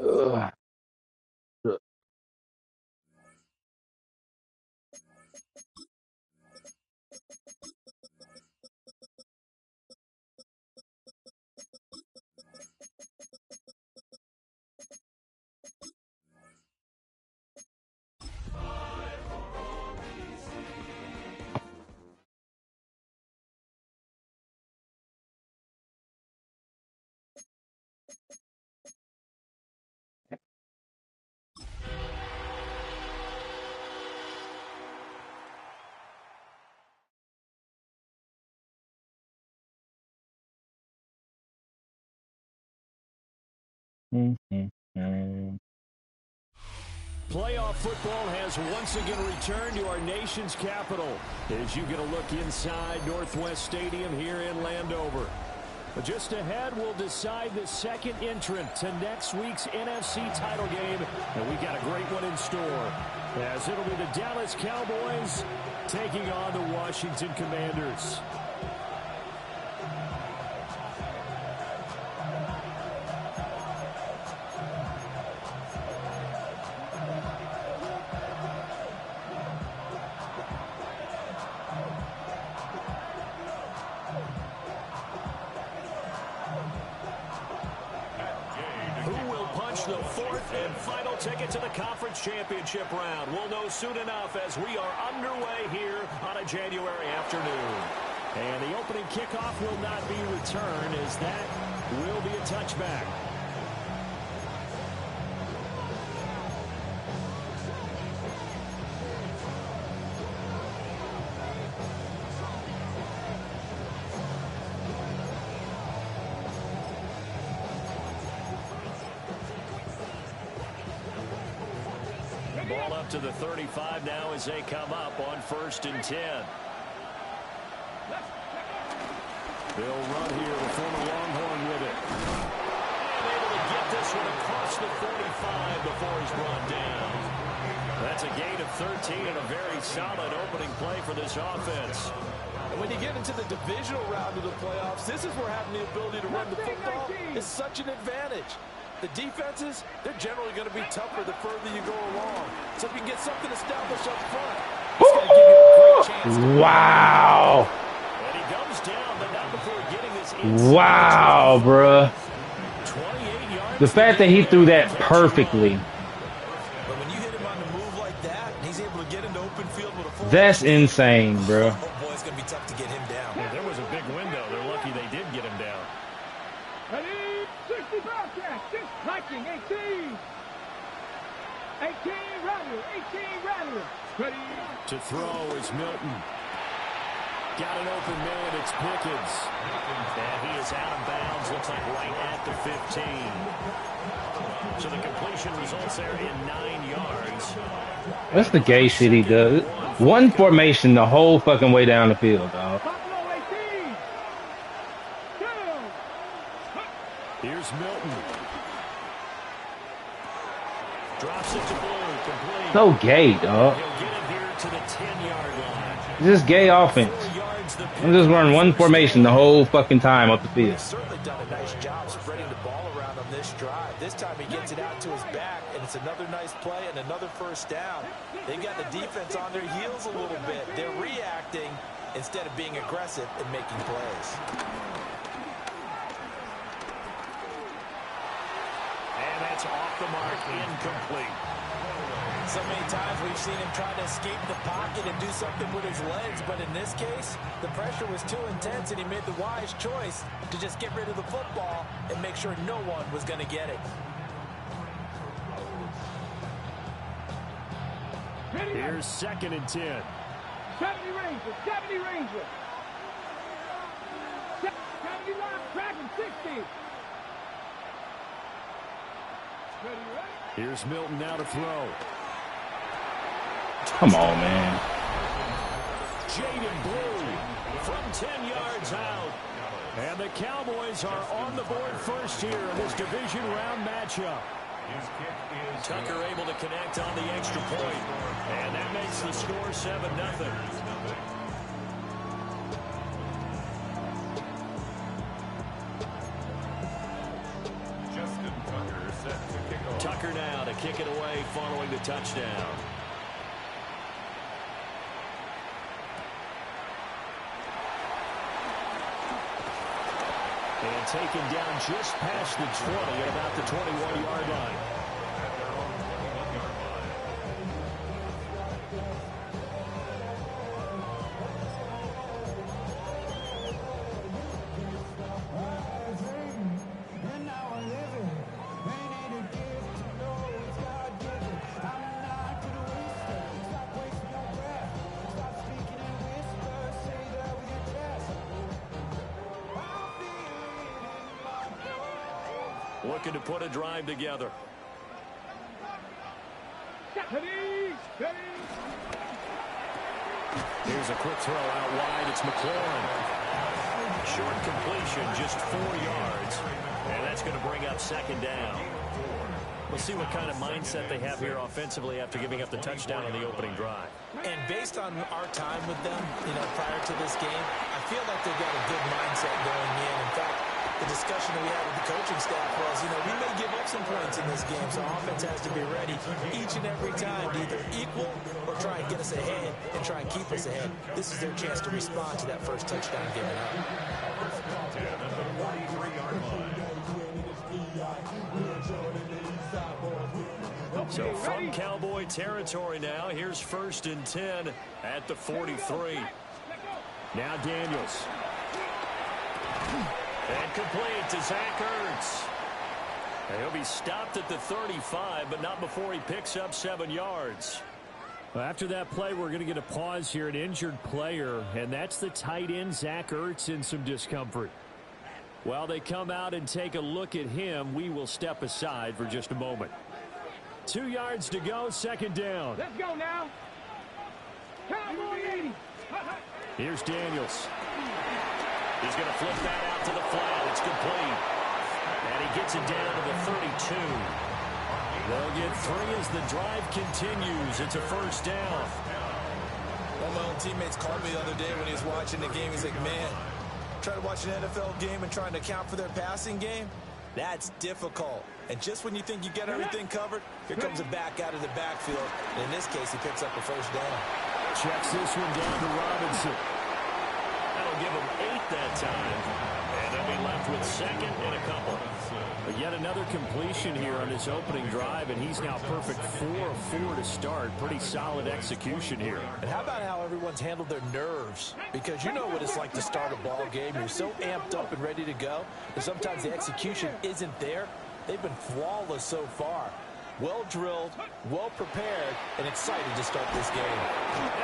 Ugh. Playoff football has once again returned to our nation's capital as you get a look inside Northwest Stadium here in Landover. But just ahead, we'll decide the second entrant to next week's NFC title game, and we got a great one in store, as it'll be the Dallas Cowboys taking on the Washington Commanders. The fourth and final ticket to the conference championship round. We'll know soon enough as we are underway here on a January afternoon. And the opening kickoff will not be returned, as that will be a touchback. Ball up to the 35 now as they come up on 1st and 10. They'll run here, the former Longhorn with it. And able to get this one across the 45 before he's brought down. That's a gain of 13 and a very solid opening play for this offense. And when you get into the divisional round of the playoffs, this is where having the ability to run the football is such an advantage. The defenses, they're generally going to be tougher the further you go along. So if you can get something established up front, it's going to give you a great chance. Wow. And he comes down, but not before getting this inside. Wow, bruh. 28 yards. The fact that he threw that perfectly. But when you hit him on the move like that, and he's able to get into open field with a full. That's insane, bruh. Oh, boy, it's going to be tough to get him down. Yeah, there was a big window. They're lucky they did get him down. Ready, 60 broadcast, just touching, 18. 18 Rattler, 18 Rattler. Ready. To throw is Milton. Got an open man, it's Pickens. And he is out of bounds, looks like right at the 15. So the completion results there in 9 yards. That's the gay shit he does. One formation the whole fucking way down the field, dog. Buffalo 18. Down. Here's Milton. Drops it to Blue, complete. So gay, dog. He'll get it here to the 10-yard line. It's just gay offense. 4 yards the I'm just running one formation the whole fucking time up the field. He's certainly done a nice job spreading the ball around on this drive. This time he gets it out to his back, and it's another nice play and another first down. They've got the defense on their heels a little bit. They're reacting instead of being aggressive and making plays. And that's off the mark, incomplete. So many times we've seen him try to escape the pocket and do something with his legs, but in this case, the pressure was too intense, and he made the wise choice to just get rid of the football and make sure no one was going to get it. Here's 2nd and 10. 70 Rangers, 70 Rangers. 70 line, tracking 60. Ready, ready. Here's Milton now to throw. Come on, man. Jaden Blue from 10 yards out. And the Cowboys are on the board first here in this division round matchup. Tucker able to connect on the extra point. And that makes the score 7-0. kick it away following the touchdown. And taken down just past the 20 at about the 21-yard line. Looking to put a drive together. Here's a quick throw out wide. It's McLaurin. Short completion, just 4 yards. And that's going to bring up second down. We'll see what kind of mindset they have here offensively after giving up the touchdown on the opening drive. And based on our time with them, prior to this game, I feel like they've got a good mindset going in. In fact, the discussion that we had with the coaching staff was, we may give up some points in this game, so offense has to be ready each and every time to either equal or try and get us ahead and try and keep us ahead. This is their chance to respond to that first touchdown given up. So from Cowboy territory now, here's 1st and 10 at the 43. Now Daniels. And complete to Zach Ertz. And he'll be stopped at the 35, but not before he picks up 7 yards. Well, after that play, we're going to get a pause here, an injured player, and that's the tight end, Zach Ertz, in some discomfort. While they come out and take a look at him, we will step aside for just a moment. 2 yards to go, second down. Let's go now. Cowboys. Here's Daniels. He's going to flip that out to the flat. It's complete. And he gets it down to the 32. They'll get 3 as the drive continues. It's a first down. One of my own teammates called me the other day when he was watching the game. He's like, man, try to watch an NFL game and trying to account for their passing game? That's difficult. And just when you think you get everything covered, here comes a back out of the backfield. And in this case, he picks up a first down. Checks this one down to Robinson. That'll give him 8 that time. And they'll be left with second and a couple. But yet another completion here on his opening drive, and he's now perfect 4 of 4 to start. Pretty solid execution here. And how about how everyone's handled their nerves? Because you know what it's like to start a ball game. You're so amped up and ready to go. And sometimes the execution isn't there. They've been flawless so far. Well drilled, well prepared, and excited to start this game.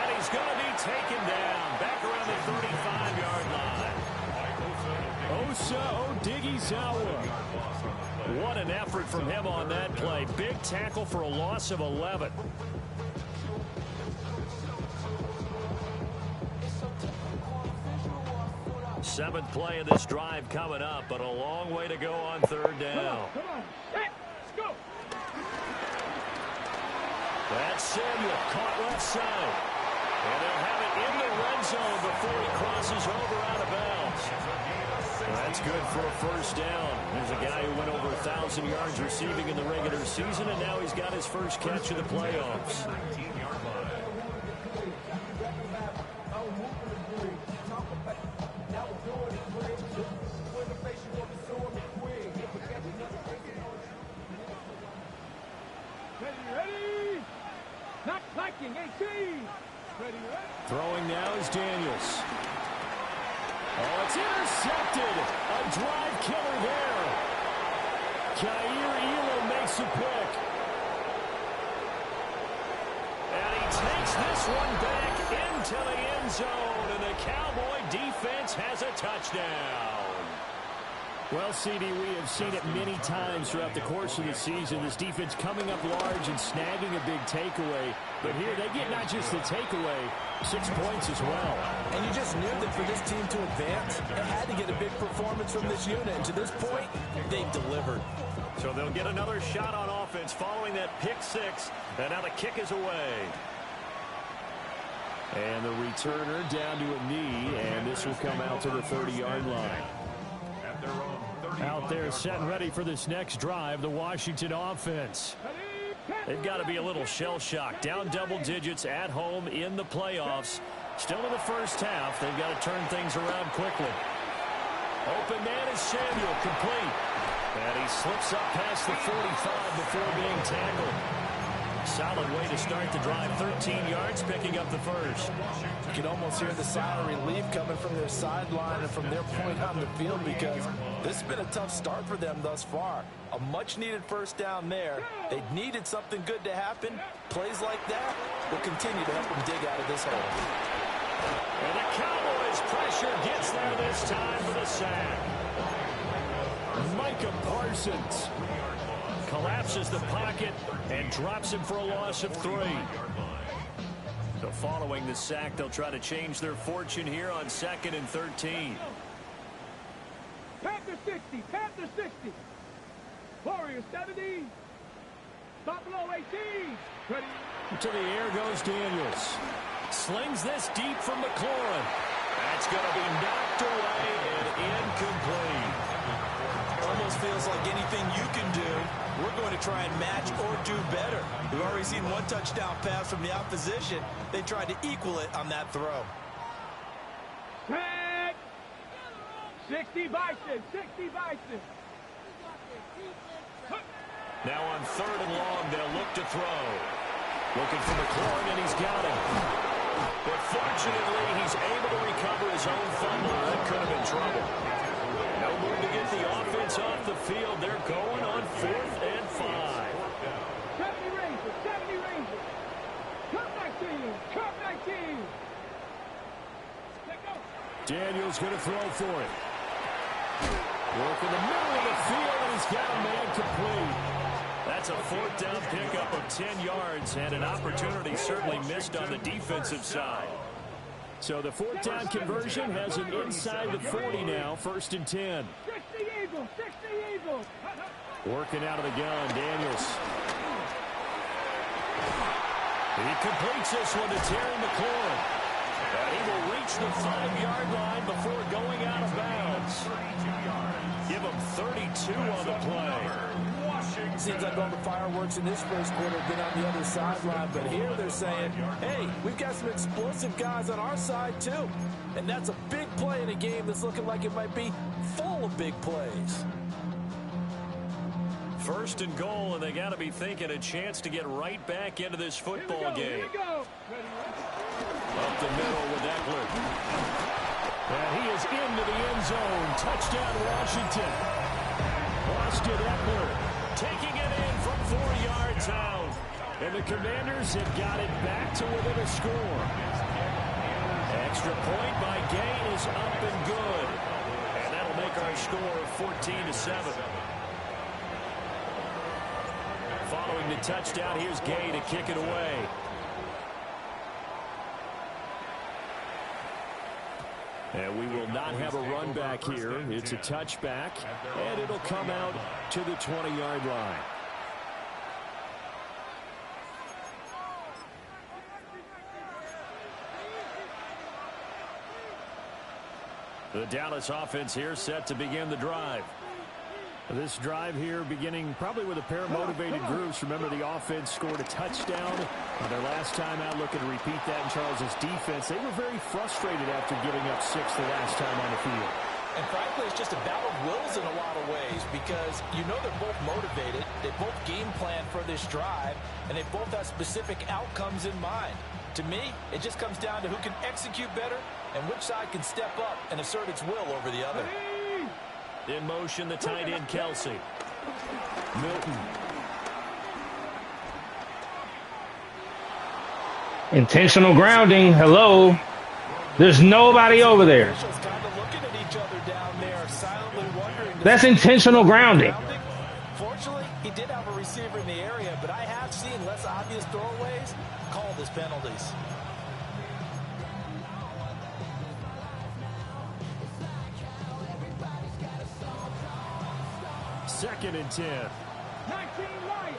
And he's going to be taken down back around the 35-yard line. Osa Odighizuwa. What an effort from him on that play. Big tackle for a loss of 11. Seventh play of this drive coming up, but a long way to go on third down. Come on. Hey, let's go. That's Samuel, caught left side. And they'll have it in the red zone before he crosses over out of bounds. That's good for a first down. There's a guy who went over 1,000 yards receiving in the regular season, and now he's got his first catch in the playoffs. Ready? Not liking 18. Ready? Throwing now is Daniels. Oh, it's intercepted. A drive killer there. Kaiir Elam makes a pick. And he takes this one back into the end zone, and the Cowboy defense has a touchdown. Well, CD, we have seen it many times throughout the course of the season. This defense coming up large and snagging a big takeaway. But here they get not just the takeaway, 6 points as well. And you just knew that for this team to advance, it had to get a big performance from this unit. And to this point, they've delivered. So they'll get another shot on offense following that pick six. And now the kick is away. And the returner down to a knee, and this will come out to the 30-yard line. Out there set and ready for this next drive, the Washington offense. They've got to be a little shell-shocked. Down double digits at home in the playoffs. Still in the first half. They've got to turn things around quickly. Open man is Samuel, complete. And he slips up past the 45 before being tackled. Solid way to start the drive. 13 yards, picking up the first. You can almost hear the sigh of relief coming from their sideline and from their point on the field, because this has been a tough start for them thus far. A much-needed first down there. They needed something good to happen. Plays like that will continue to help them dig out of this hole. And the Cowboys pressure gets there this time for the sack. Micah Parsons collapses the pocket and drops him for a loss of 3. So following the sack, they'll try to change their fortune here on 2nd and 13. Panther 60, Panther 60. Warriors 70. Buffalo 18. Ready. To the air goes Daniels. Slings this deep from McLaurin. That's going to be knocked away and incomplete. Almost feels like anything you can do, we're going to try and match or do better. We've already seen one touchdown pass from the opposition. They tried to equal it on that throw. Tag. 60 Bison, 60 Bison. Now on 3rd and long, they'll look to throw. Looking for McLaurin, and he's got him. But fortunately, he's able to recover his own fumble. That could have been trouble. No move to get the offense off the field. They're going on 4th and 5. 70 Rangers, 70 Rangers. Cup 19, Cup 19. Let go. Daniels going to throw for it. Work in the middle of the field, and he's got a man complete. That's a 4th down pickup of 10 yards, and an opportunity certainly missed on the defensive side. So the 4th down conversion has him inside the 40 now, 1st and 10. 60 Eagles, 60 Eagles. Working out of the gun, Daniels. He completes this one to Terry McLaurin. And he will reach the 5-yard line before going out of bounds. Give him 32 on the play. Seems like all the fireworks in this first quarter have been on the other sideline, but here they're saying, hey, we've got some explosive guys on our side too. And that's a big play in a game that's looking like it might be full of big plays. 1st and goal, and they got to be thinking a chance to get right back into this football game. Up the middle with Eckler. And he is into the end zone. Touchdown, Washington. Austin Eckler taking it in from 4 yards out. And the Commanders have got it back to within a score. Extra point by Gay is up and good. And that'll make our score 14-7. Following the touchdown, here's Gay to kick it away. And we will not have a run back here. It's a touchback, and it'll come out to the 20-yard line. The Dallas offense here set to begin the drive. This drive here beginning probably with a pair of motivated groups. Remember, the offense scored a touchdown their last time out. Looking to repeat that in Charles's defense. They were very frustrated after giving up 6 the last time on the field. And frankly, it's just a battle of wills in a lot of ways, because you know they're both motivated. They both game plan for this drive, and they both have specific outcomes in mind. To me, it just comes down to who can execute better and which side can step up and assert its will over the other. In motion, the tight end, Kelsey. Milton. Intentional grounding. Hello. There's nobody over there. That's intentional grounding. Fortunately, he did have a receiver in the area, but I have seen less obvious throwaways called as penalties. Second and 10. 19 right.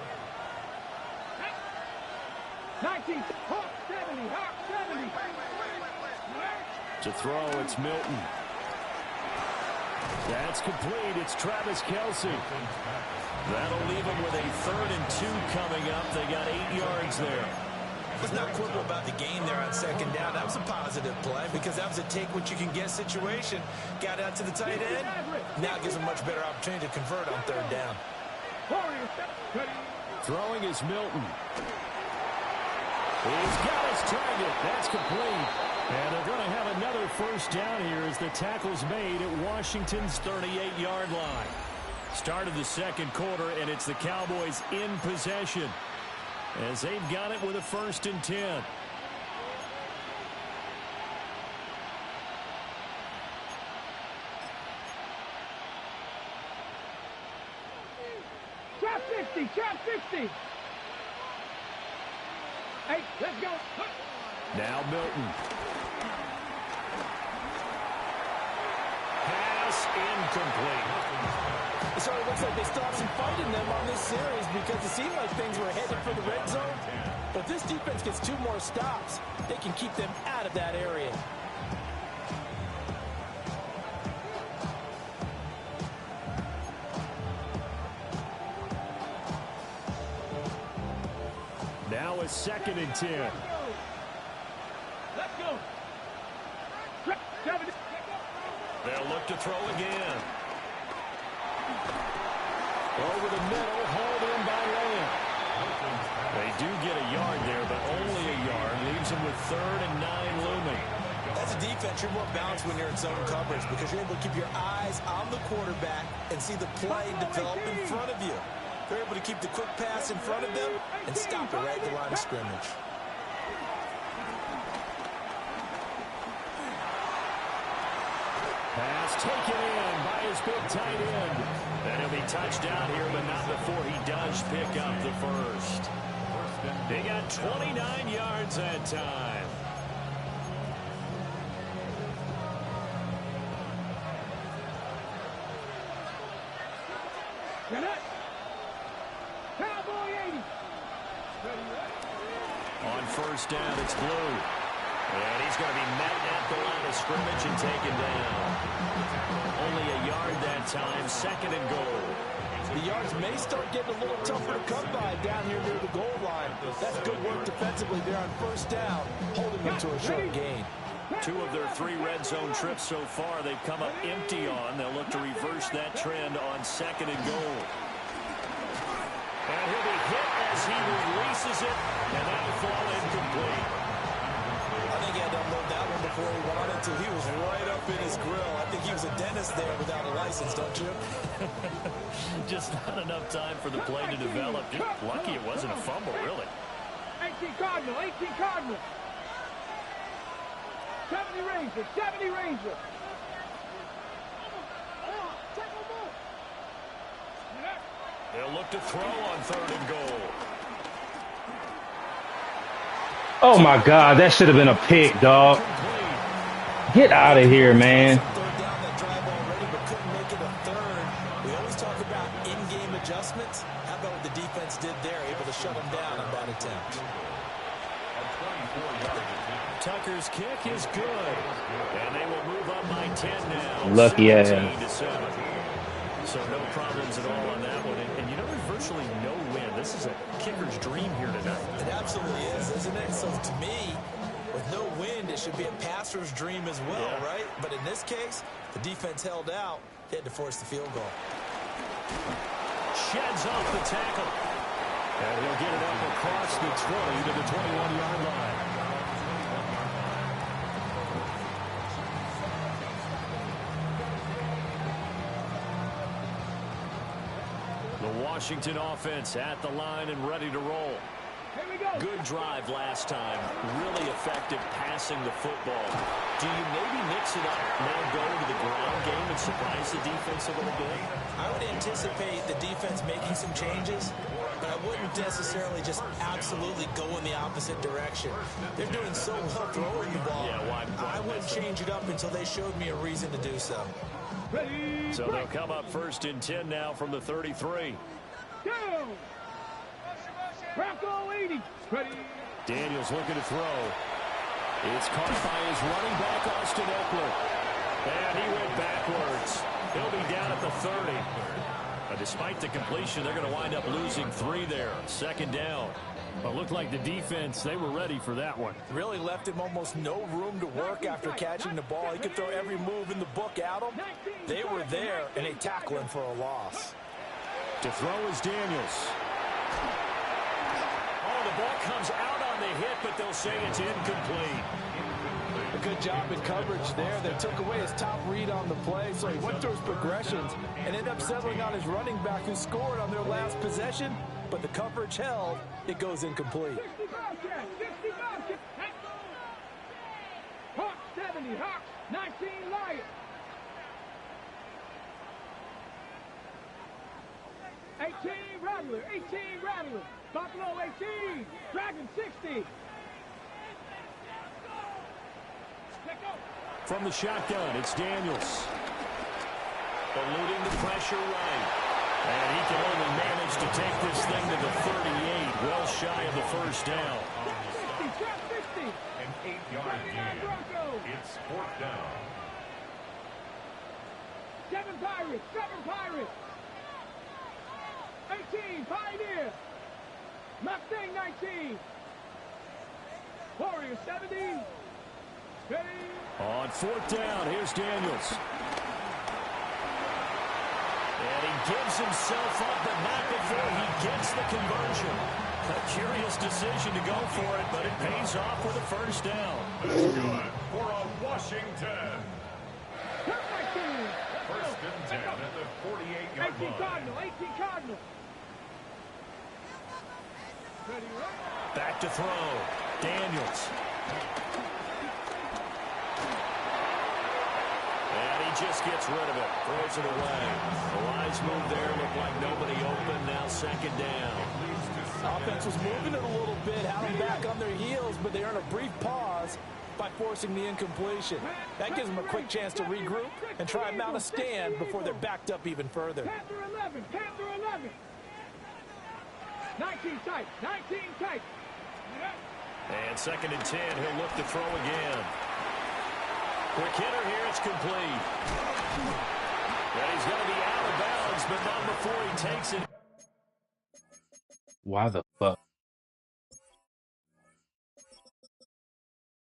19. Hawk 70. Hawk 70. To throw, it's Milton. That's complete. It's Travis Kelce. That'll leave him with a 3rd and 2 coming up. They got 8 yards there. Let's not quibble about the gain there on 2nd down. That was a positive play because that was a take-what-you-can-get situation. Got out to the tight end. Now it gives him a much better opportunity to convert on 3rd down. Throwing is Milton. He's got his target. That's complete. And they're going to have another 1st down here as the tackle's made at Washington's 38-yard line. Start of the 2nd quarter, and it's the Cowboys in possession as they've got it with a 1st and 10. Trap 60, trap 60. Hey, let's go. Now Milton. Pass incomplete. So it looks like they stopped some fighting them on this series because it seemed like things were headed for the red zone. But if this defense gets 2 more stops, they can keep them out of that area. Now a 2nd and 10. Let's go. They'll look to throw again. Over the middle, hauled in by Lamb. They do get a yard there, but only a yard. Leaves them with 3rd and 9 looming. As a defense, you're more balanced when you're in zone coverage because you're able to keep your eyes on the quarterback and see the play develop in front of you. They're able to keep the quick pass in front of them and stop it right at the line of scrimmage. Pass taken in by his big tight end. And he'll be touched down here, but not before he does pick up the 1st. They got 29 yards that time. Get it. Cowboy 80. On 1st down, it's Blue. And he's going to be met at the line of scrimmage and taken down. Only a yard that time, 2nd and goal. The yards may start getting a little tougher to come by down here near the goal line. That's good work defensively there on 1st down, holding them to a short gain. 2 of their 3 red zone trips so far they've come up empty on. They'll look to reverse that trend on 2nd and goal. And he'll be hit as he releases it, and that'll fall incomplete. I think he had to unload that one before he wanted to. He was right up in his grill. I think he was a dentist there without a license, don't you? Just not enough time for the play to develop. Just lucky it wasn't a fumble, really. 18 Cardinal, 18 Cardinal. 70 Ranger, 70 Ranger. They'll look to throw on 3rd and goal. Oh my God, that should have been a pick, dog. Get out of here, man. 3rd down that drive already, but couldn't make it a 3rd. We always talk about in-game adjustments. How about what the defense did there, able to shut them down on that attempt? Tucker's kick is good, and they will move up by 10 now. Lucky ass. 17-7. So no problems at all on that one. And you know, there's virtually no win. This is a kicker's dream here tonight. It absolutely is, isn't it? So to me, with no wind, it should be a passer's dream as well, right? But in this case, the defense held out. They had to force the field goal. Sheds off the tackle. And he'll get it up across the 20 to the 21-yard line. The Washington offense at the line and ready to roll. Here we go. Good drive last time. Really effective passing the football. Do you maybe mix it up, now go to the ground game and surprise the defense a little bit? I would anticipate the defense making some changes, but I wouldn't necessarily just absolutely go in the opposite direction. They're doing so well throwing the ball. Yeah, why I wouldn't change it up until they showed me a reason to do so. Ready. So they'll come up 1st and 10 now from the 33. Go. Bronco 80. Ready. Daniels looking to throw. It's caught by his running back, Austin Eckler. And he went backwards. He'll be down at the 30. But despite the completion, they're going to wind up losing 3 there. Second down. Well, it looked like the defense, they were ready for that one. Really left him almost no room to work after catching the ball. He could throw every move in the book at him. They were there, and they tackle him for a loss. To throw is Daniels. Oh, the ball comes out on the hit, but they'll say it's incomplete. A good job in coverage there. They took away his top read on the play, so he went through his progressions and ended up settling on his running back who scored on their last possession, but the coverage held. It goes incomplete. 70, Hawks, 19 Lions. 18 Rattler, 18 Rattler. Buffalo 18, Dragon 60. From the shotgun, it's Daniels. Eluding the pressure right. And he can only manage to take this thing to the 38, well shy of the first down. 60, 60. An 8-yard gain. It's 4th down. 7 Pirates, 7 Pirates. 18, Pioneer. Mustang 19. Warrior 70. Ready. On 4th down, here's Daniels. And he gives himself up, but not before he gets the conversion. A curious decision to go for it, but it pays off with a first down. That's good for a Washington. 19. First and 10 at the 48-yard 18 line. Cardinal, 18 Cardinal. Ready, right? Back to throw. Daniels. And he just gets rid of it. Throws it away. The wise move there. Looked like nobody open. Now second down. Offense was moving it a little bit, had them back on their heels, but they earn a brief pause by forcing the incompletion. That gives them a quick chance to regroup and try and mount a stand before they're backed up even further. Panther 11, Panther 11. 19 tight, 19 tight. And second and 10. He'll look to throw again. Quick hitter here. It's complete. And he's going to be out of bounds, but not before he takes it. Why the fuck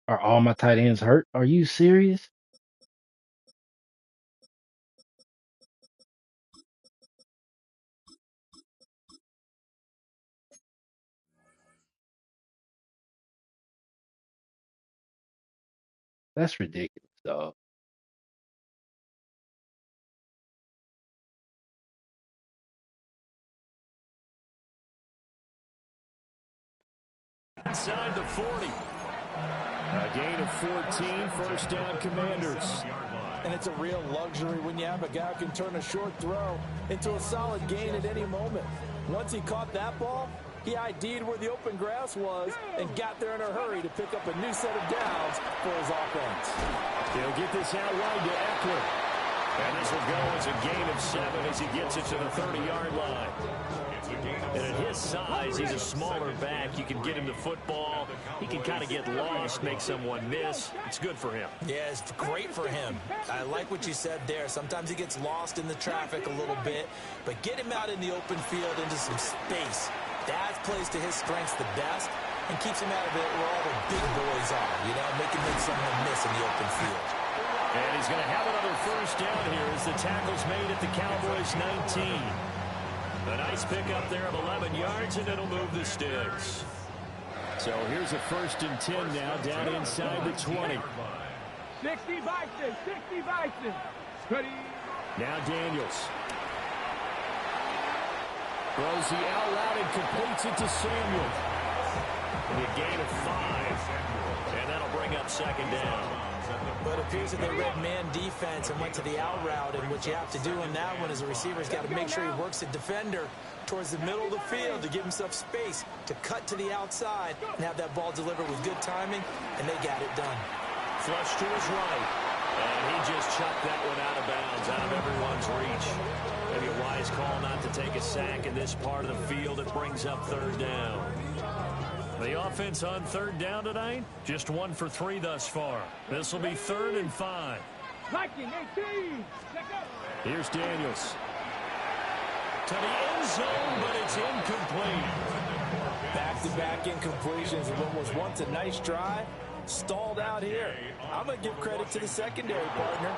are all my tight ends hurt? Are you serious? That's ridiculous, dog. Inside the 40. A gain of 14, first down Commanders. And it's a real luxury when you have a guy who can turn a short throw into a solid gain at any moment. Once he caught that ball, he ID'd where the open grass was and got there in a hurry to pick up a new set of downs for his offense. He'll get this out wide to Eckler. And this will go as a gain of 7 as he gets it to the 30-yard line. And at his size, he's a smaller back. You can get him the football. He can kind of get lost, make someone miss. It's good for him. Yeah, it's great for him. I like what you said there. Sometimes he gets lost in the traffic a little bit, but get him out in the open field into some space. That plays to his strengths the best and keeps him out of it where all the big boys are, you know, make someone miss in the open field. And he's going to have another first down here as the tackle's made at the Cowboys 19. A nice pickup there of 11 yards, and it'll move the sticks. So here's a first and 10 now down inside the 20. 60 Bison, 60 Bison. Ready. Now Daniels. Throws the out route and completes it to Samuel. And a gain of 5. And that'll bring up second down. But it appears that they read man defense and went to the out route. And what you have to do in that one is a receiver's got to make sure he works the defender towards the middle of the field to give himself space to cut to the outside and have that ball delivered with good timing. And they got it done. Flush to his right. And he just chucked that one out of bounds, out of everyone's reach. Maybe a wise call not to take a sack in this part of the field. It brings up third down. The offense on third down tonight, just 1 for 3 thus far. This will be 3rd and 5. Viking 18. Check up. Here's Daniels. To the end zone, but it's incomplete. Back-to-back incompletions of what was once a nice drive. Stalled out here. I'm going to give credit to the secondary partner.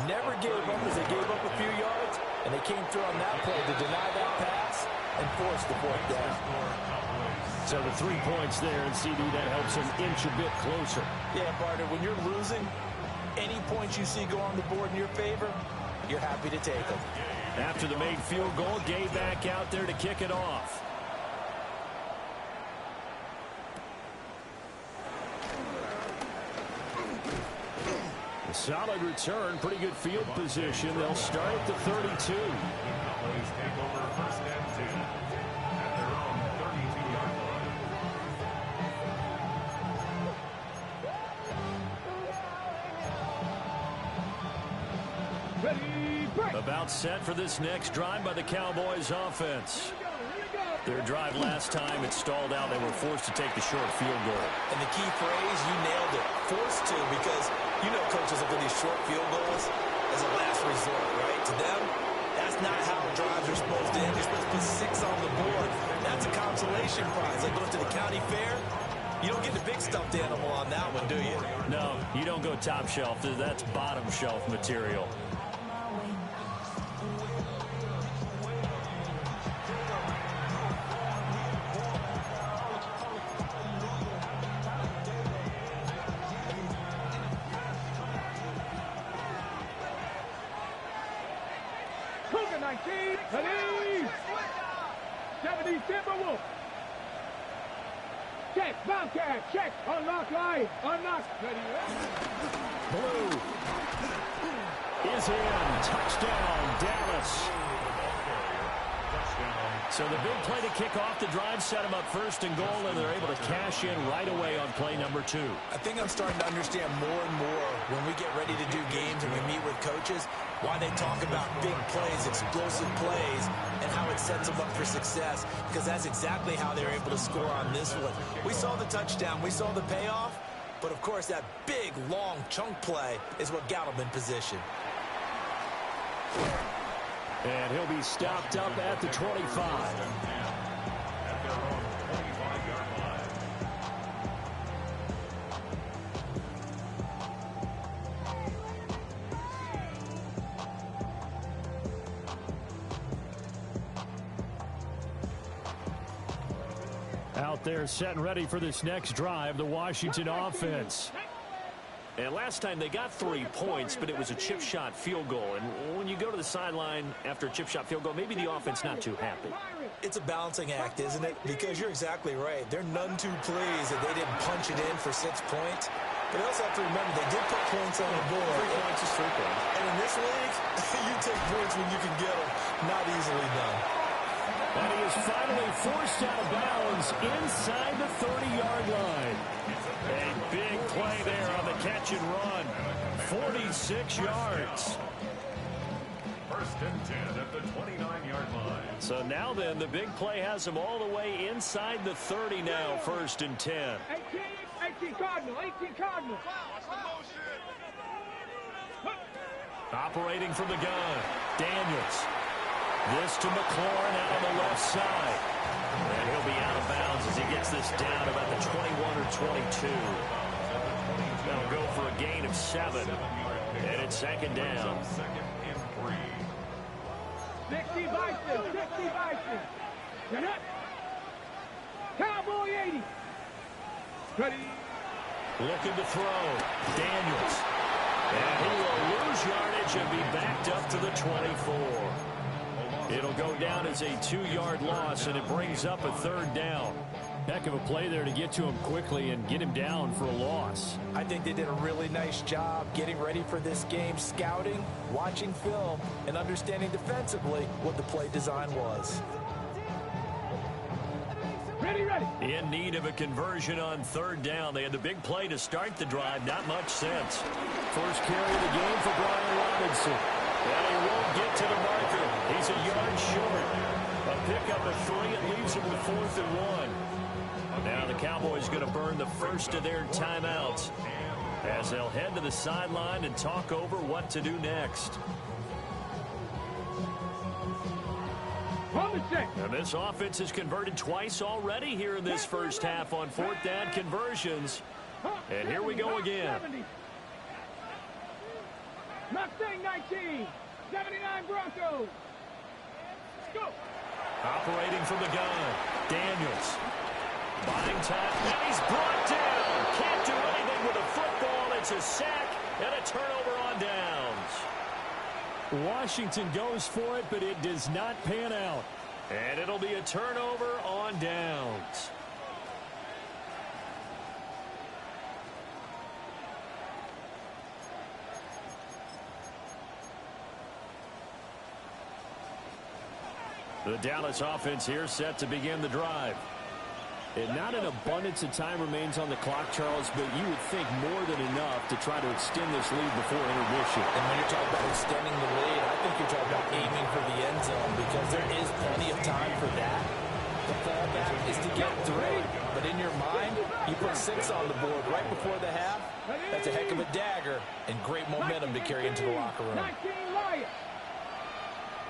Never gave up as they gave up a few yards, and they came through on that play to deny that pass and force the fourth down. So the 3 points there, and CD, that helps them inch a bit closer. Yeah, partner, when you're losing, any points you see go on the board in your favor, you're happy to take them. After the made field goal, Gay back out there to kick it off. A solid return, pretty good field position. They'll start at the 32. Cowboys take over first and 10 at their own 32-yard line. Ready, break. About set for this next drive by the Cowboys offense. Their drive last time, it stalled out. They were forced to take the short field goal. And the key phrase, you nailed it, forced to, because you know coaches look at these short field goals as a last resort, right? To them, that's not how drives are supposed to end. You're supposed to put 6 on the board. That's a consolation prize. Like going to the county fair, you don't get the big stuffed animal on that one, do you? No, you don't go top shelf. That's bottom shelf material. Cougar 19, ready. 70 Timberwolf. Check, Bobcat, check, unlock line, unlock. Ready, Blue is in. Touchdown, Dallas. So the big play to kick off the drive set them up first and goal, and they're able to cash in right away on play number 2. I think I'm starting to understand more and more when we get ready to do games and we meet with coaches why they talk about big plays, explosive plays, and how it sets them up for success, because that's exactly how they're able to score on this one. We saw the touchdown, we saw the payoff, but of course that big, long chunk play is what got them in position. And he'll be stopped up at the 25. At their own 25-yard line. Out there set and ready for this next drive, the Washington offense. And last time they got 3 points, but it was a chip shot field goal. And when you go to the sideline after a chip shot field goal, maybe the offense not too happy. It's a balancing act, isn't it? Because you're exactly right. They're none too pleased that they didn't punch it in for 6 points. But you also have to remember they did put points on the board. 3 points is 3 points. And in this league, you take points when you can get them. Not easily done. And he is finally forced out of bounds inside the 30-yard line. A big play there on the catch and run. 46 yards. First and 10 at the 29-yard line. So now then, the big play has them all the way inside the 30 now, first and 10. 18 Cardinal, 18 Cardinal. Operating from the gun, Daniels. This to McLaurin out on the left side. And he'll be out of bounds as he gets this down about the 21 or 22. That'll go for a gain of 7. And it's second down. Second and 3. 60 Bison, 60 Bison. Get up. Cowboy 80. Ready. Looking to throw. Daniels. And he will lose yardage and be backed up to the 24. It'll go down as a 2-yard loss, and it brings up a third down. Heck of a play there to get to him quickly and get him down for a loss. I think they did a really nice job getting ready for this game, scouting, watching film, and understanding defensively what the play design was. Ready, ready. In need of a conversion on third down. They had the big play to start the drive. Not much sense. First carry of the game for Brian Robinson. And he won't get to the marker. He's a yard short. A pickup of 3. It leaves him with 4th and 1. Now the Cowboys going to burn the first of their timeouts as they'll head to the sideline and talk over what to do next. and 6. And this offense has converted twice already here in this first half on fourth down conversions. And here we go again. Mustang 19, 79 Broncos. Go. Operating from the gun, Daniels. Buying time, and he's brought down. Can't do anything with a football. It's a sack and a turnover on downs. Washington goes for it, but it does not pan out. And it'll be a turnover on downs. The Dallas offense here set to begin the drive. And not an abundance of time remains on the clock, Charles, but you would think more than enough to try to extend this lead before intermission. And when you're talking about extending the lead, I think you're talking about aiming for the end zone because there is plenty of time for that. The fallback is to get through. But in your mind, you put 6 on the board right before the half. That's a heck of a dagger and great momentum to carry into the locker room. 19 Lions.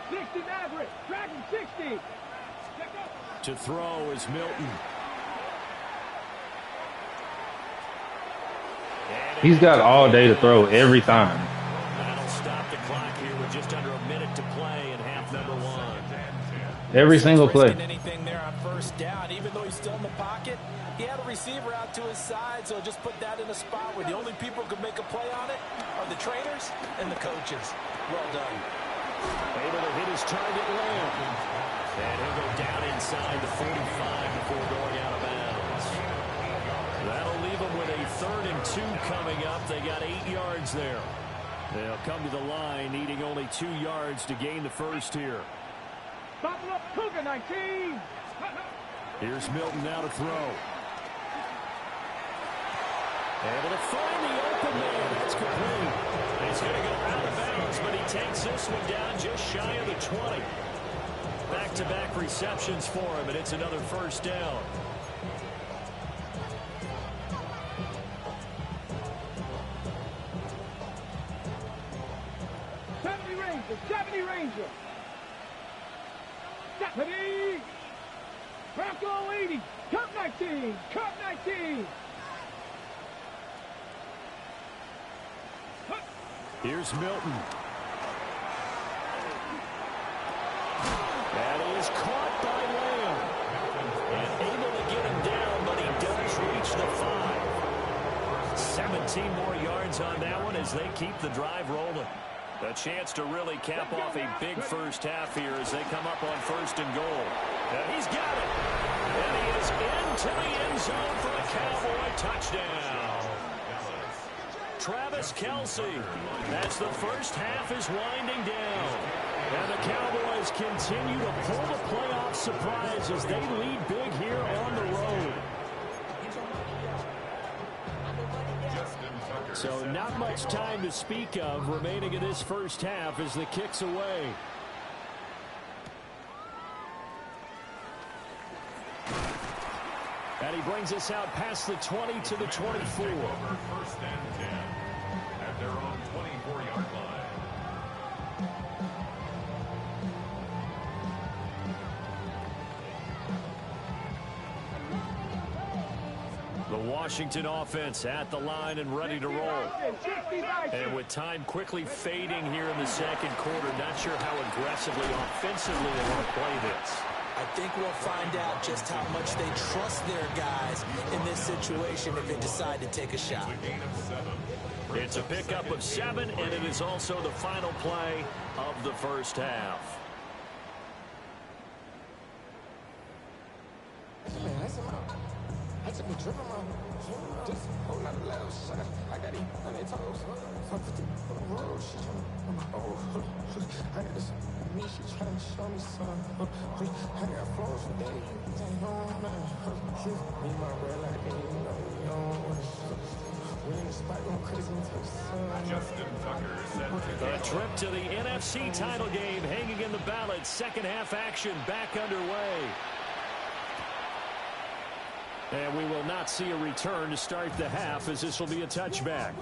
60 Maverick. Dragon 60. To throw is Milton. He's got all day to throw every time. That'll stop the clock here with just under a minute to play in half number 1. Every single play. Anything there on first down, even though he's still in the pocket, he had a receiver out to his side, so just put that in a spot where the only people who can make a play on it are the trainers and the coaches. Well done. Able to hit his target Lamb. And he'll go down inside the 45 before going out of bounds. That'll leave them with a 3rd and 2 coming up. They got 8 yards there. They'll come to the line needing only 2 yards to gain the first here. Buffalo Cougar 19. Here's Milton now to throw. Able to find the open man. That's complete. He's going to go out of bounds, but he takes this one down just shy of the 20. Back-to-back receptions for him, and it's another first down. Deputy Ranger. Deputy. Bronco 80. Cup 19. Cup 19. Here's Milton. And he is caught by Lamb. And able to get him down, but he does reach the 5. 17 more yards on that one as they keep the drive rolling. A chance to really cap off a big first half here as they come up on 1st and goal. And he's got it. And he is into the end zone for a Cowboy touchdown. Travis Kelce, as the first half is winding down. And the Cowboys continue to pull the playoff surprise as they lead big here on the road. So not much time to speak of remaining in this first half as the kick's away. And he brings us out past the 20 to the 24. 1st and 10 at their own 24-yard line. The Washington offense at the line and ready to roll. And with time quickly fading here in the second quarter, not sure how aggressively offensively they want to play this. I think we'll find out just how much they trust their guys in this situation if they decide to take a shot. It's a pickup of 7, and it is also the final play of the first half. I took a trip on my this whole lot of love shot. I got it on their toes. I'm 50 on the road. She trying to, I got this me. She trying to show me some. I got flows for days. Me, my real life, you know, we in the spot going crazy until the sun. Justin Tucker set to A trip to the NFC title game hanging in the balance. Second half action back underway. And we will not see a return to start the half as this will be a touchback.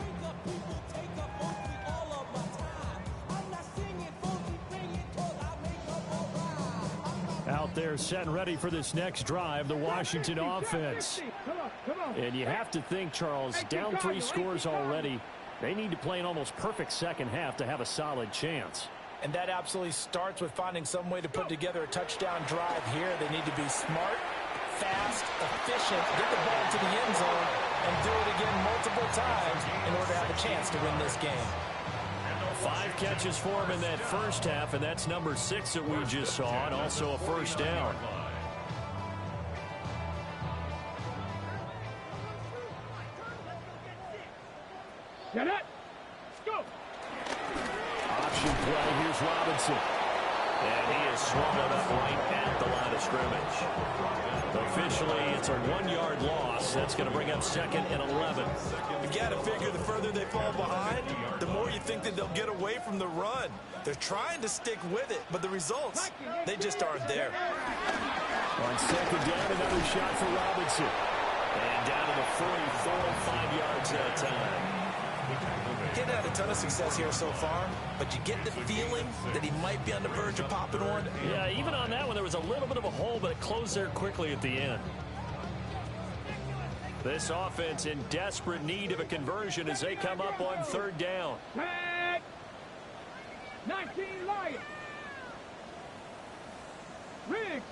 there set and ready for this next drive, the Washington offense. And you have to think, Charles, down 3 scores already. They need to play an almost perfect second half to have a solid chance. And that absolutely starts with finding some way to put together a touchdown drive here. They need to be smart, fast, efficient, get the ball to the end zone, and do it again multiple times in order to have a chance to win this game. 5 catches for him in that first half, and that's number 6 that we just saw, and also a first down. Get it. Let's go. Option play. Here's Robinson. And he is swallowed up right at the line of scrimmage. Officially, it's a 1-yard loss. That's going to bring up 2nd and 11. You got to figure the further they fall behind, the more you think that they'll get away from the run. They're trying to stick with it, but the results, they just aren't there. On 2nd down, another shot for Robinson. And down to the 44, 5 yards that time. Getting had a ton of success here so far, but you get the feeling that he might be on the verge of popping one. Yeah, even on that one, there was a little bit of a hole, but it closed there quickly at the end. This offense in desperate need of a conversion as they come up on 3rd down. Tag. 19 Lions. Riggs,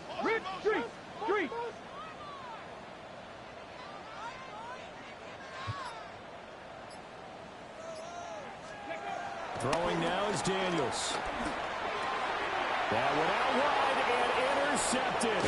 Street. Throwing now is Daniels. That went out wide and intercepted.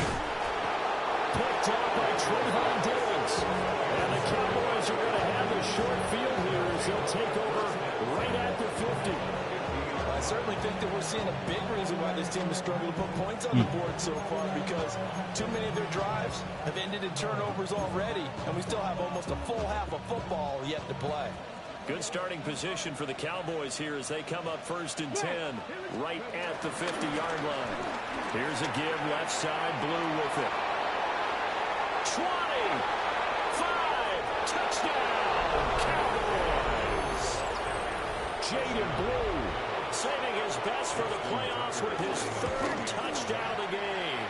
Picked up by Trayvon Diggs. And the Cowboys are going to have a short field here as they'll take over right at the 50. I certainly think that we're seeing a big reason why this team has struggled to put points on the board so far, because too many of their drives have ended in turnovers already, and we still have almost a full half of football yet to play. Good starting position for the Cowboys here as they come up 1st and 10 right at the 50-yard line. Here's a give, left side, Blue with it. 20, 5, touchdown, Cowboys. Jaden Blue saving his best for the playoffs with his 3rd touchdown of the game.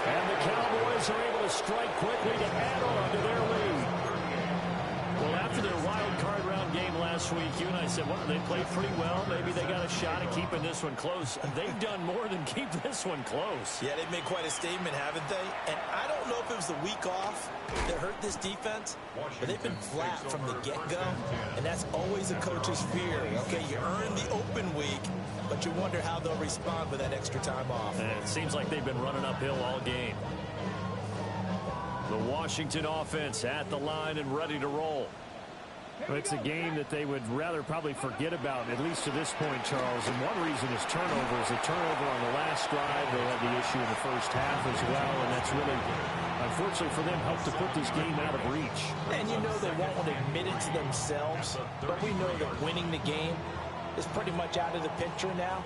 And the Cowboys are able to strike quickly to add on to their lead. Well, after their wild card round game last week, you and I said, well, they played pretty well. Maybe they got a shot at keeping this one close. They've done more than keep this one close. Yeah, they've made quite a statement, haven't they? And I don't know if it was the week off that hurt this defense, but they've been flat from the get-go, and that's always a coach's fear. Okay, you earn the open week, but you wonder how they'll respond with that extra time off. And it seems like they've been running uphill all game. The Washington offense at the line and ready to roll. It's a game that they would rather probably forget about, at least to this point, Charles. And one reason is turnovers. A turnover on the last drive. They had the issue in the first half as well, and that's really, unfortunately for them, helped to put this game out of reach. And you know they won't want to admit it to themselves, but we know that winning the game is pretty much out of the picture now.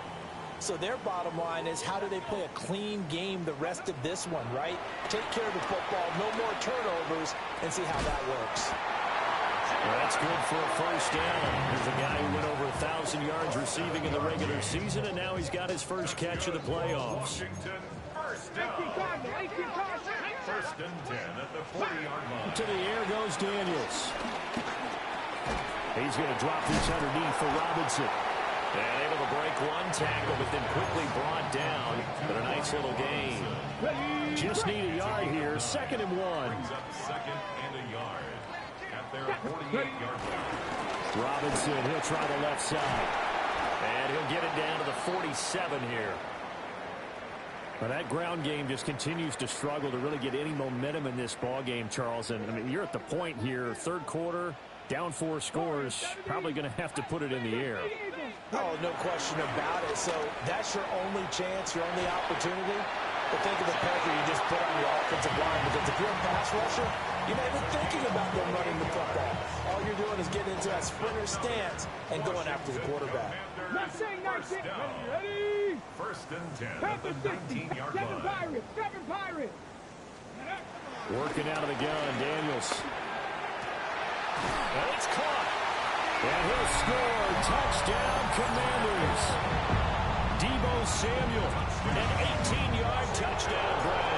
So their bottom line is, how do they play a clean game the rest of this one, right? Take care of the football, no more turnovers, and see how that works. Well, that's good for a first down. Here's a guy who went over 1,000 yards receiving in the regular season, and now he's got his first catch of the playoffs. Washington, first down. 1st and 10 at the 40-yard line. To the air goes Daniels. He's going to drop this underneath for Robinson. And able to break one tackle, but then quickly brought down. But a nice little gain. Just need a yard here. 2nd and 1. Brings up 2nd and a yard at their 48-yard line. Robinson, he'll try the left side. And he'll get it down to the 47 here. But that ground game just continues to struggle to really get any momentum in this ball game, Charles. And I mean, you're at the point here, 3rd quarter, down 4 scores, probably going to have to put it in the air. Oh, no question about it. So that's your only chance, your only opportunity. But think of the pressure you just put on the offensive line, because if you're a pass rusher, you're not even thinking about them running the football. All you're doing is getting into that sprinter stance and going after the quarterback. Let's say 19. Ready? 1st and 10 at the 19-yard line. 7 Pirates. Working out of the gun, Daniels. And it's caught. And he'll score. Touchdown, Commanders. Deebo Samuel, an 18-yard touchdown grab.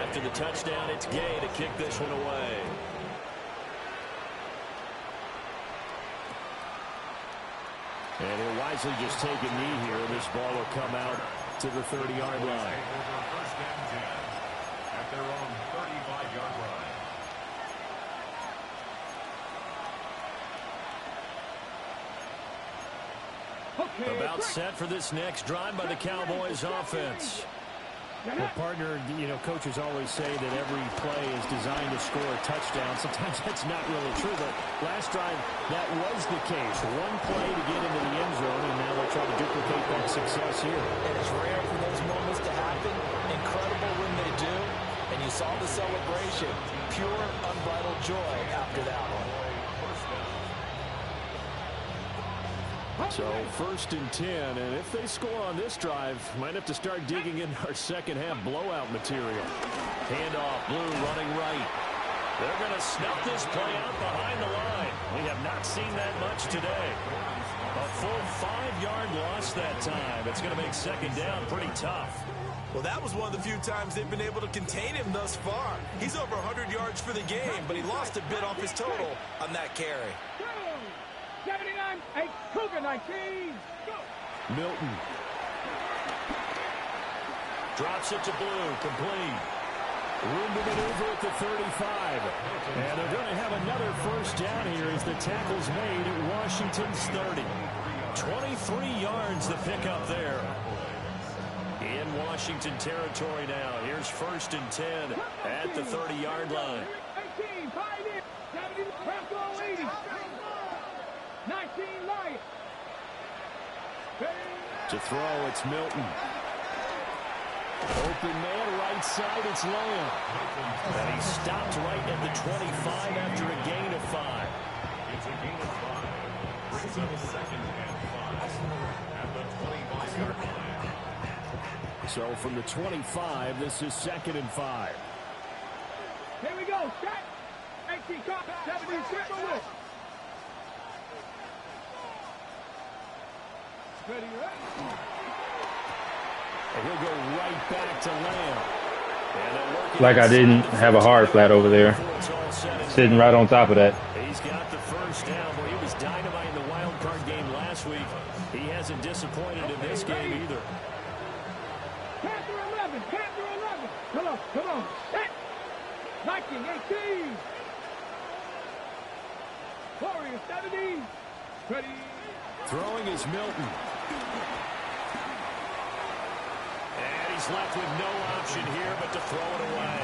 after the touchdown. It's Gay to kick this one away. And he'll wisely just take a knee here. This ball will come out to the 30-yard line. First and 10 at their own 35-yard line. About set for this next drive by the Cowboys offense. Well, partner, coaches always say that every play is designed to score a touchdown. Sometimes that's not really true, but last drive, that was the case. One play to get into the end zone, and now they'll try to duplicate that success here. And it's rare for those moments to happen. Incredible when they do. And you saw the celebration. Pure, unbridled joy after that one. So first and 10, and if they score on this drive, might have to start digging in our second half blowout material. Handoff, Blue running right. They're going to snuff this play out behind the line. We have not seen that much today. A full 5-yard loss that time. It's going to make second down pretty tough. Well, that was one of the few times they've been able to contain him thus far. He's over 100 yards for the game, but he lost a bit off his total on that carry. 79, 8, Cougar 19. Go. Milton. Drops it to Blue, complete. Room to maneuver at the 35. And they're going to have another first down here as the tackle's made at Washington's 30. 23 yards the pickup there. In Washington territory now. Here's first and 10 at the 30-yard line. 18, 5 in, 70, press goal 80. 19, Lion. To throw, it's Milton. Open man, right side, it's Lamb. And he stopped right at the 25 after a gain of 5. It's a gain of 5. Brings up second and 5 at the 25-yard line. So from the 25, this is second and 5. Here we go. Set. 18, 70, triple with. Ready, right? And he'll go right back to Lamb. Like I didn't have a hard flat over there. Sitting right on top of that. He's got the first down. Well, he was dynamite in the wild card game last week. He hasn't disappointed in this game either. Panther 11, Panther 11. Come on. Set. Viking 18. Warrior 70. Ready. Throwing is Milton. And he's left with no option here but to throw it away.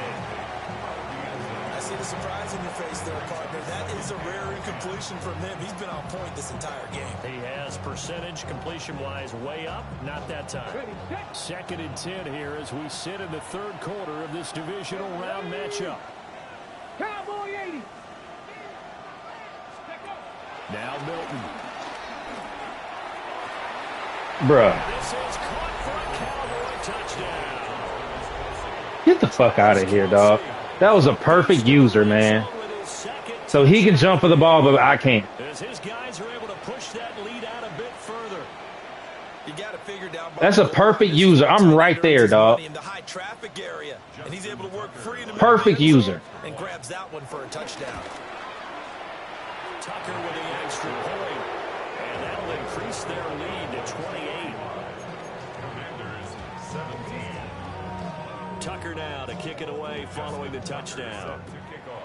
I see the surprise in your face there, partner. That is a rare incompletion from him. He's been on point this entire game. He has percentage completion-wise way up. Not that time. Second and 10 here as we sit in the third quarter of this divisional round matchup. Cowboy 80. Now Milton. Bruh. This is caught for a Cowboy touchdown. Get the fuck out of here, dog. That was a perfect user, man. So he can jump for the ball, but I can't. As his guys are able to push that lead out a bit further. You got to figure down. That's a perfect user. I'm right there, dog. In the high traffic area, and he's able to work free in the Perfect user. and grabs that one for a touchdown. Tucker with the extra point, and that'll increase their lead to 28. Commanders 17. Tucker now to kick it away following the touchdown. Set to kick off.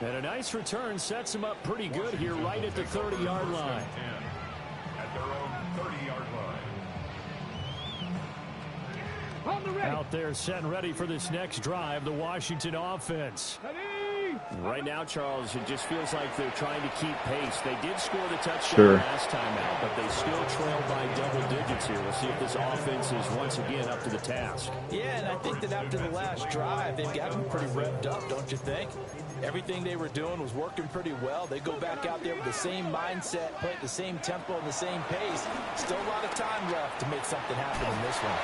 And a nice return sets him up pretty good here right at the 30-yard line. At their own 30-yard line. On the ready. Out there set and ready for this next drive, the Washington offense. Ready. Right now, Charles, it just feels like they're trying to keep pace. They did score the touchdown Sure. last time out, but they still trail by double digits here. We'll see if this offense is once again up to the task. Yeah, and I think that after the last drive, they've got them pretty revved up, don't you think? Everything they were doing was working pretty well. They go back out there with the same mindset, play at the same tempo and the same pace. Still a lot of time left to make something happen in this one.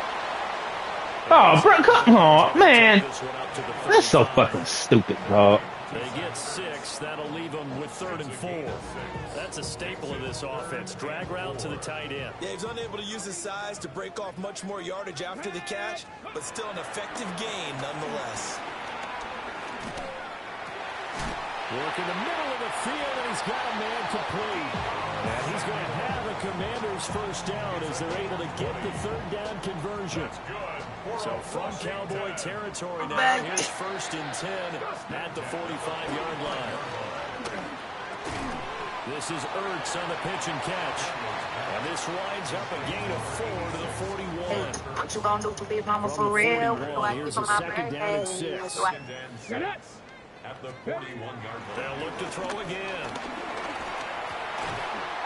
Oh, bro, come on, man. That's so fucking stupid, dog. They get 6. That'll leave them with 3rd and 4. That's a staple of this offense. Drag route to the tight end. Yeah, he's unable to use his size to break off much more yardage after the catch, but still an effective gain nonetheless. Work in the middle of the field, and he's got a man complete. And he's going to have a Commanders first down as they're able to get the 3rd down conversion. So from Cowboy territory now, here's 1st and 10 at the 45-yard line. This is Ertz on the pitch and catch. And this winds up a gain of 4 to the 41. What you gonna do to Big Mama for real? Here's a 2nd down and 6. At the 41-yard line. They'll look to throw again.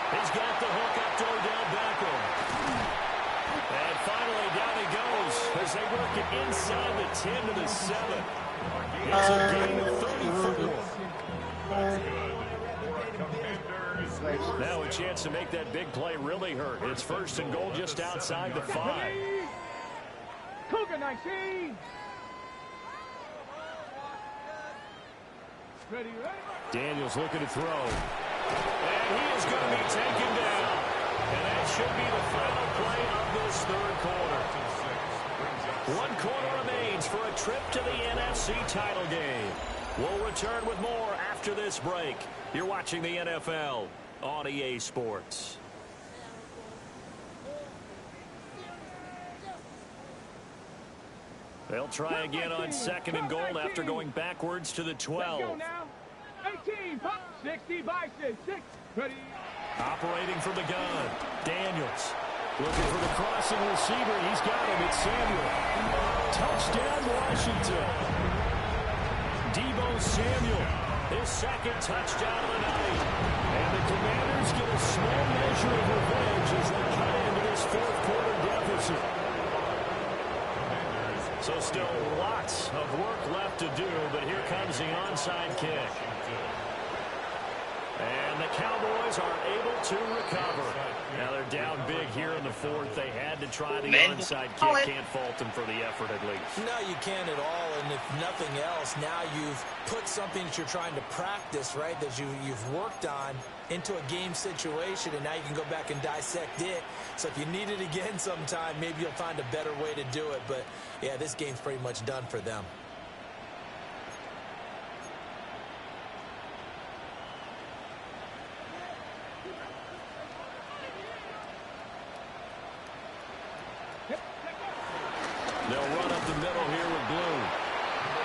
He's got the hook up to Odell Beckham. And finally down he goes as they work it inside the 10 to the 7. It's a gain of 34. Now a chance to make that big play really hurt. It's 1st and goal just outside the 5. Cougar 19. Ready, ready. Daniels looking to throw. And he is going to be taken down. And that should be the final play of this 3rd quarter. 1 quarter remains for a trip to the NFC title game. We'll return with more after this break. You're watching the NFL on EA Sports. They'll try again on 2nd and goal after going backwards to the 12. 18, 60 by 6. Ready. Operating from the gun. Daniels looking for the crossing receiver. He's got him. It's Samuel. Touchdown, Washington. Deebo Samuel, his 2nd touchdown of the night. And the Commanders get a small measure of revenge as they cut into this 4th quarter deficit. So still lots of work left to do, but here comes the onside kick. And the Cowboys are able to recover. Now they're down big here in the 4th. They had to try the onside kick. Can't fault them for the effort at least. No, you can't at all. And if nothing else, now you've put something that you're trying to practice, right, that you've worked on into a game situation, and now you can go back and dissect it. So if you need it again sometime, maybe you'll find a better way to do it. But, yeah, this game's pretty much done for them. They'll run up the middle here with Bloom.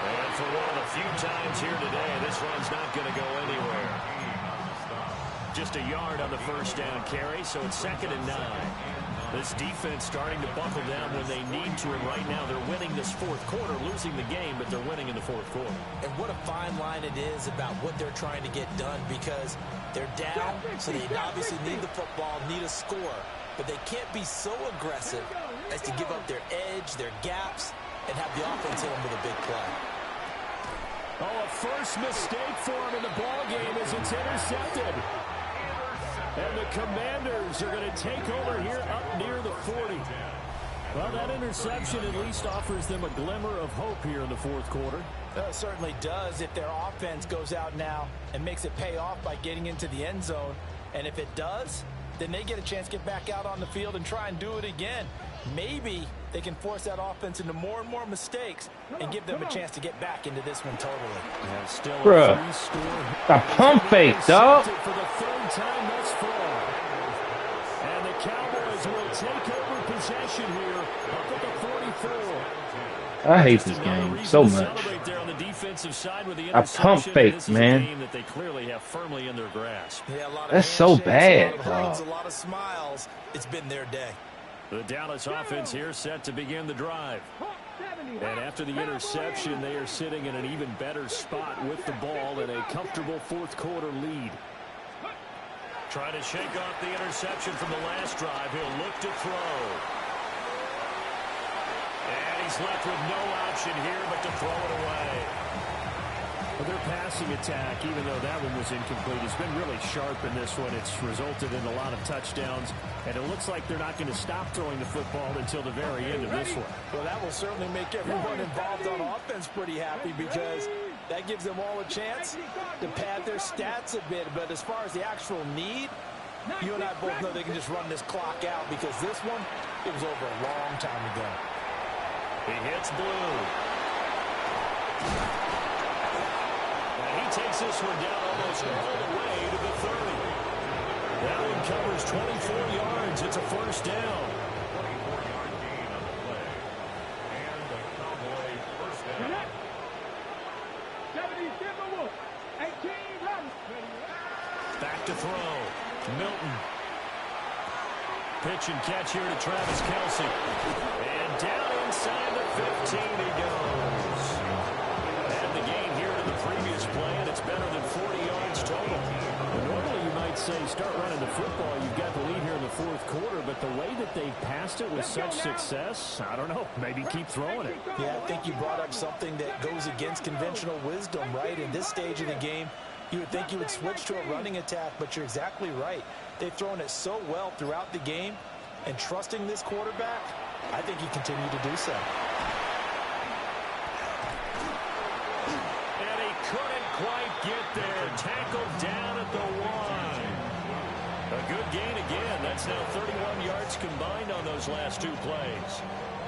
And for one of the few times here today, this run's not going to go anywhere. Just a yard on the 1st down carry, so it's 2nd and 9. This defense starting to buckle down when they need to, and right now they're winning this 4th quarter, losing the game, but they're winning in the 4th quarter. And what a fine line it is about what they're trying to get done, because they're down, so they obviously need the football, need a score, but they can't be so aggressive as to give up their edge, their gaps, and have the offense hit them with a big play. Oh, a first mistake for him in the ball game as it's intercepted. And the Commanders are going to take over here up near the 40. Well, that interception at least offers them a glimmer of hope here in the 4th quarter. It certainly does if their offense goes out now and makes it pay off by getting into the end zone. And if it does, then they get a chance to get back out on the field and try and do it again. Maybe they can force that offense into more and more mistakes and give them a chance to get back into this one totally. Yeah, still Bruh, a pump fake, dog. For the 3rd time thus far. And the Cowboys will take over possession here up at the 44. I hate this game so much. A pump fake, man. That they clearly have firmly in their grasp. Yeah, that's so bad, dog. A lot of smiles. It's been their day. The Dallas offense here set to begin the drive. And after the interception, they are sitting in an even better spot with the ball in a comfortable 4th quarter lead. Trying to shake off the interception from the last drive. He'll look to throw. And he's left with no option here but to throw it away. Well, their passing attack, even though that one was incomplete, has been really sharp in this one. It's resulted in a lot of touchdowns, and it looks like they're not going to stop throwing the football until the very end of this one. Well, that will certainly make everyone involved on offense pretty happy, because That gives them all a chance to pad their stats a bit. But as far as the actual need, you and I both know they can just run this clock out because this one, it was over a long time ago. He hits blue. And he takes this one down almost all the way to the 30. That one covers 24 yards. It's a first down. 24-yard gain on the play. And the Cowboy first down. 18 runs. Back to throw. Milton. Pitch and catch here to Travis Kelce. And down inside the 15 he goes. And the gain here to the previous play, and it's better than 40 yards total. Normally you might say start running the football. You've got the lead here in the fourth quarter, but the way that they passed it with such success, I don't know, maybe keep throwing it. Yeah, I think you brought up something that goes against conventional wisdom, right? In this stage of the game, you would think you would switch to a running attack, but you're exactly right. They've thrown it so well throughout the game, and trusting this quarterback, I think you continue to do so. And he couldn't quite get there. Tackled down at the 1. A good gain again. That's now 31 yards combined on those last two plays.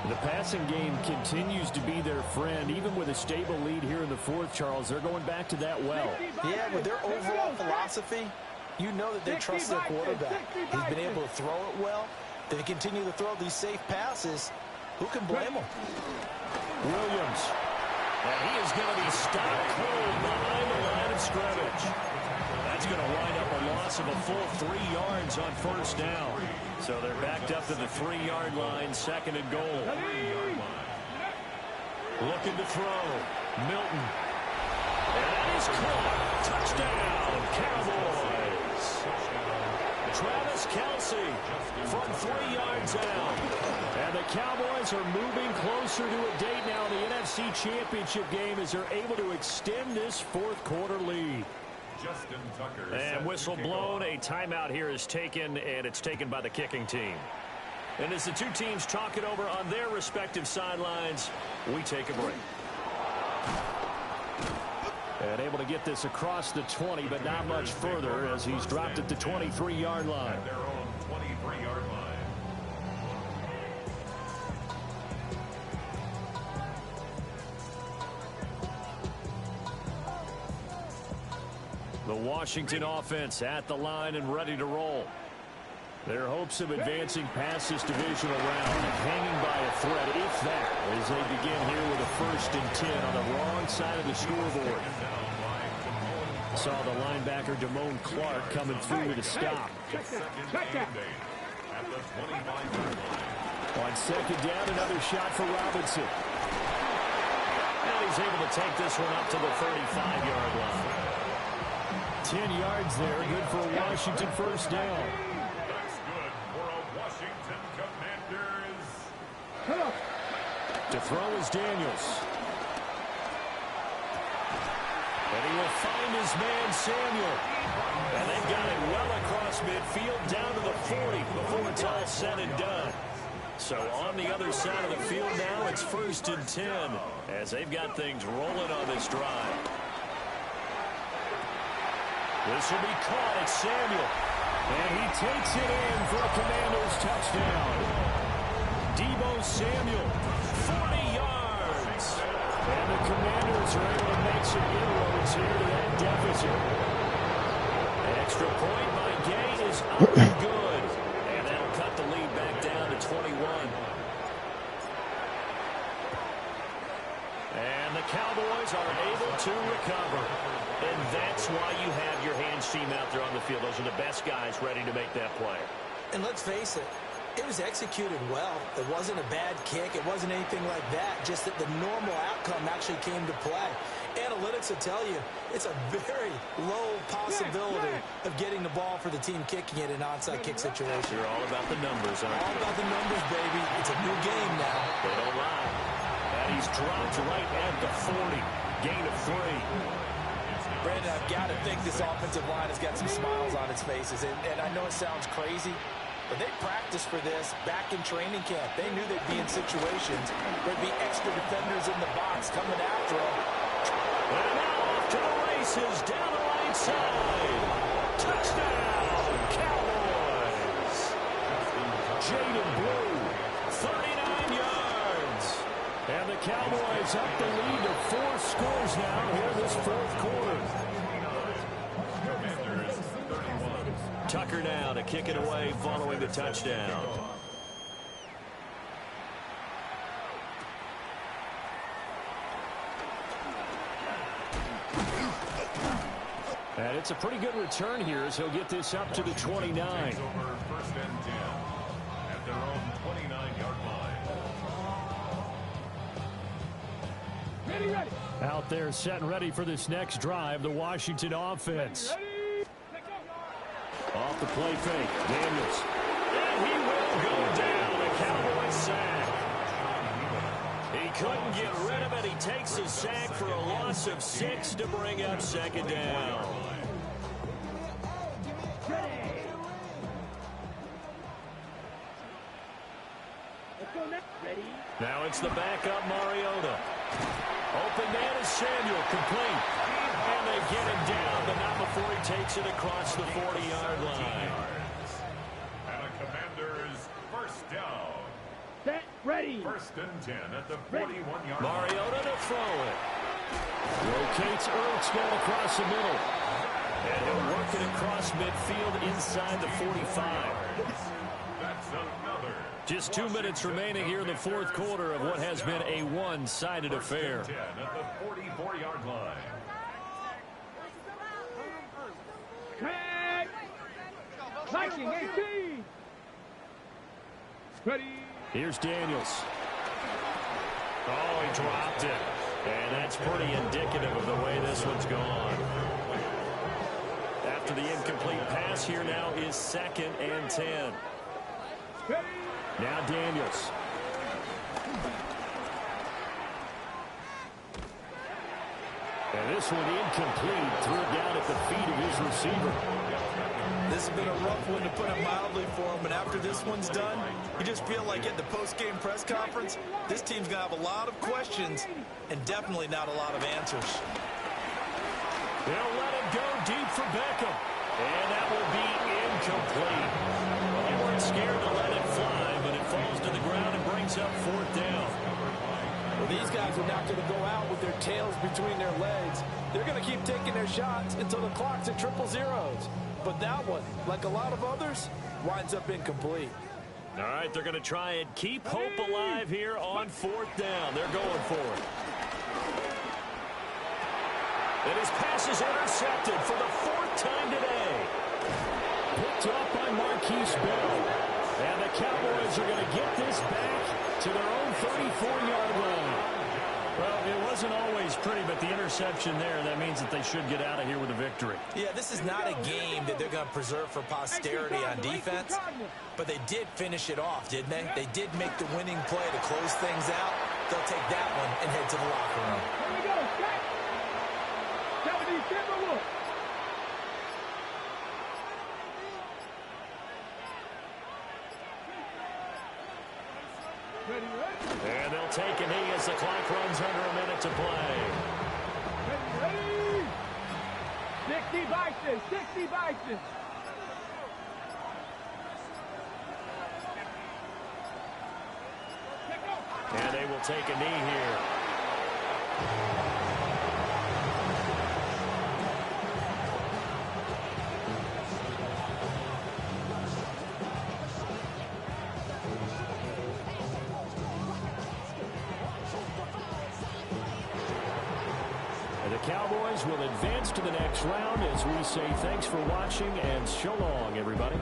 The passing game continues to be their friend. Even with a stable lead here in the fourth, Charles, they're going back to that well. Yeah, with their overall philosophy, you know that they trust their quarterback. He's been able to throw it well. They continue to throw these safe passes. Who can blame them? Williams. And he is going to be stopped cold behind the line of scrimmage. That's going to wind up a loss of a full 3 yards on first down. So they're backed up to the 3-yard line, second and goal. Looking to throw. Milton. And that is caught. Touchdown, Cowboys. Travis Kelce from 3 yards out. And the Cowboys are moving closer to a date now in the NFC Championship game as they're able to extend this fourth quarter lead. Justin Tucker. And whistle blown. A timeout here is taken, and it's taken by the kicking team. And as the two teams talk it over on their respective sidelines, we take a break. And able to get this across the 20, but not much further as he's dropped at the 23-yard line. At their own 23-yard line. The Washington offense at the line and ready to roll. Their hopes of advancing past this divisional round hanging by a thread, if that, as they begin here with a 1st and 10 on the wrong side of the scoreboard. Saw the linebacker Damone Clark coming through with a stop. On second down, another shot for Robinson. And he's able to take this one up to the 35-yard line. 10 yards there, good for a Washington first down. That's good for a Washington Commanders. To throw is Daniels. And he will find his man Samuel. And they've got it well across midfield down to the 40 before it's all said and done. So on the other side of the field now, it's 1st and 10 as they've got things rolling on this drive. This will be caught at Samuel. And he takes it in for a Commanders touchdown. Deebo Samuel, 40 yards. And the Commanders are able to make some inroads here to that deficit. An extra point by Gay is up and good. And that'll cut the lead back down to 21. And the Cowboys are able to recover. And that's why you have your hands team out there on the field. Those are the best guys ready to make that play. And let's face it, it was executed well. It wasn't a bad kick. It wasn't anything like that. Just that the normal outcome actually came to play. Analytics will tell you it's a very low possibility of getting the ball for the team kicking it in an onside kick situation. You're all about the numbers, aren't you? All about the numbers, baby. It's a new game now. They don't lie. And he's dropped right at the 40. Gain of 3. Brandon, I've got to think this offensive line has got some smiles on its faces. And I know it sounds crazy, but they practiced for this back in training camp. They knew they'd be in situations where there'd be extra defenders in the box coming after them. And now passes down the right side. Touchdown, Cowboys. Jaden Blue, 39 yards. And the Cowboys up the lead to 4 scores now here this fourth quarter. Tucker now to kick it away following the touchdown. And it's a pretty good return here as he'll get this up to the 29. Over 1st and 10 at their own 29-yard line. Ready. Out there set and ready for this next drive, the Washington offense. Off the play fake, Daniels. And he will go down. A Cowboys sack. He couldn't get rid of it. He takes a sack for a loss of 6 to bring up 2nd down. Now it's the backup Mariota. Open man is Samuel, complete. And they get him down, but not before he takes it across the 40-yard line. And a Commander's 1st down. Set, ready. 1st and 10 at the 41-yard line. Mariota to throw it. Rotates Ertz down across the middle. And he'll work it across midfield inside the 45. That's another. Just 2 minutes remaining here in the fourth quarter of what has been a one-sided affair. 10 at the 44-yard line. Tag. Viking 18. Ready. Here's Daniels. Oh, he dropped it. And that's pretty indicative of the way this one's gone. After the incomplete pass, here now is 2nd and 10. Ready. Now Daniels. And this one incomplete. Threw it down at the feet of his receiver. This has been a rough one, to put it mildly, for him. And after this one's done, you just feel like at the post-game press conference, this team's going to have a lot of questions and definitely not a lot of answers. They'll let it go deep for Beckham. And that will be incomplete. Well, they weren't scared to let it fly, but it falls to the ground and brings up 4th down. Well, these guys are not going to go out with their tails between their legs. They're going to keep taking their shots until the clock's at 000s. But that one, like a lot of others, winds up incomplete. All right, they're going to try and keep hope alive here on 4th down. They're going for it. And his pass is intercepted for the 4th time today. Picked up by Marquise Bell. And the Cowboys are going to get this back to their own 34-yard line. Well, it wasn't always pretty, but the interception there, that means that they should get out of here with a victory. Yeah, this is not a game that they're going to preserve for posterity on defense, but they did finish it off, didn't they? They did make the winning play to close things out. They'll take that one and head to the locker room. Here we go. Set. 70 Timberwolves. Ready. And they'll take a knee as the clock runs under a minute to play. Ready. 60 Bison. 60 Bison. And they will take a knee here. And the Cowboys will advance to the next round as we say thanks for watching and so long, everybody.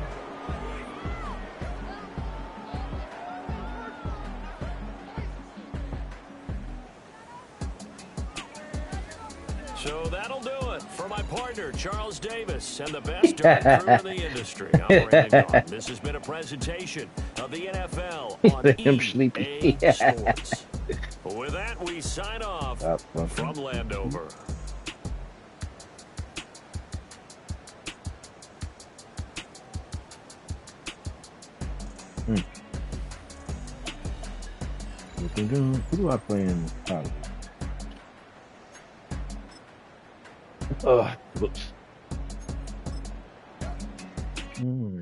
So that'll do it for my partner, Charles Davis, and the best dirt crew in the industry. I'm Brandon Gaughan. This has been a presentation of the NFL on EA Sports. With that, we sign off from Landover. Who do I play in college? Ugh. Mm.